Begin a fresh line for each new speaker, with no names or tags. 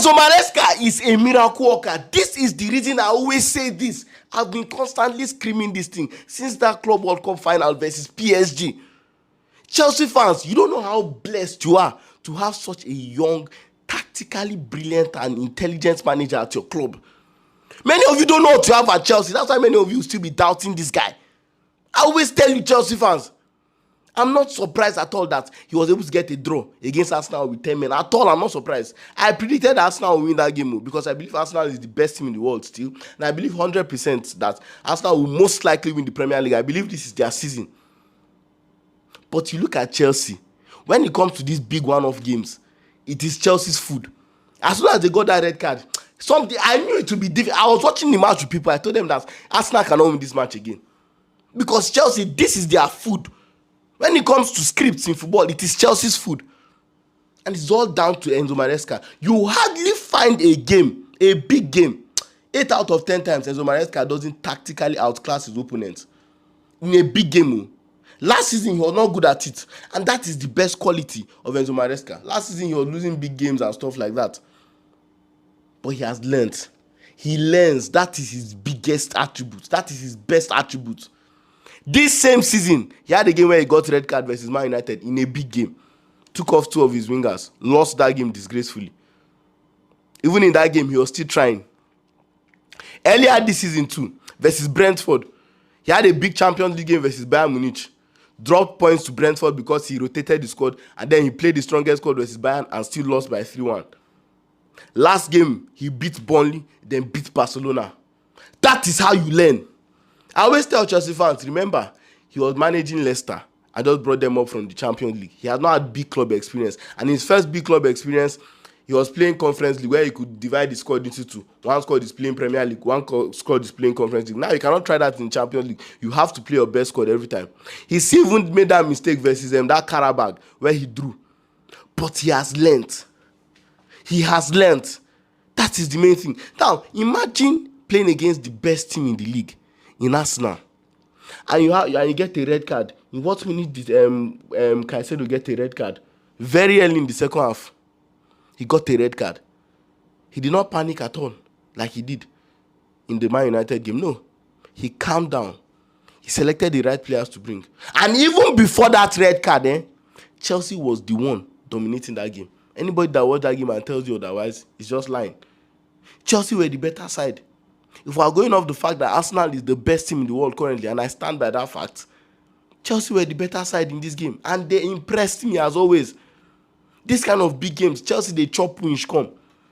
Enzo Maresca is a miracle worker. This is the reason I always say this. I've been constantly screaming this thing since that Club World Cup final versus PSG. Chelsea fans, you don't know how blessed you are to have such a young, tactically brilliant and intelligent manager at your club. Many of you don't know what you have at Chelsea. That's why many of you still be doubting this guy. I always tell you, Chelsea fans, I'm not surprised at all that he was able to get a draw against Arsenal with 10 men. At all, I'm not surprised. I predicted Arsenal will win that game because I believe Arsenal is the best team in the world still. And I believe 100% that Arsenal will most likely win the Premier League. I believe this is their season. But you look at Chelsea. When it comes to these big one-off games, it is Chelsea's food. As soon as they got that red card, I knew it would be difficult. I was watching the match with people. I told them that Arsenal cannot win this match again. Because Chelsea, this is their food. When it comes to scripts in football, it is Chelsea's food. And it's all down to Enzo Maresca. You hardly find a game, a big game, 8 out of 10 times Enzo Maresca doesn't tactically outclass his opponent. In a big game. Last season, he was not good at it. And that is the best quality of Enzo Maresca. Last season, he was losing big games and stuff like that. But he has learned. He learns. That is his biggest attribute. That is his best attribute. This same season, he had a game where he got red card versus Man United in a big game. Took off 2 of his wingers. Lost that game disgracefully. Even in that game, he was still trying. Earlier this season too, versus Brentford, he had a big Champions League game versus Bayern Munich. Dropped points to Brentford because he rotated the squad, and then he played the strongest squad versus Bayern and still lost by 3-1. Last game, he beat Burnley, then beat Barcelona. That is how you learn. I always tell Chelsea fans, remember, he was managing Leicester and just brought them up from the Champions League. He had not had big club experience. And his first big club experience, he was playing Conference League where he could divide the squad into 2. One squad is playing Premier League, one squad is playing Conference League. Now, you cannot try that in Champions League. You have to play your best squad every time. He's even made that mistake versus that Karabag where he drew. But he has learnt. He has learnt. That is the main thing. Now, imagine playing against the best team in the league, in Arsenal, and you get a red card. In what minute did Caicedo get a red card? Very early in the second half, he got a red card. He did not panic at all like he did in the Man United game. No, he calmed down. He selected the right players to bring. And even before that red card, Chelsea was the one dominating that game. Anybody that watched that game and tells you otherwise is just lying. Chelsea were the better side. If we are going off the fact that Arsenal is the best team in the world currently, and I stand by that fact, Chelsea were the better side in this game. And they impressed me as always. This kind of big games, Chelsea, they chop winch come.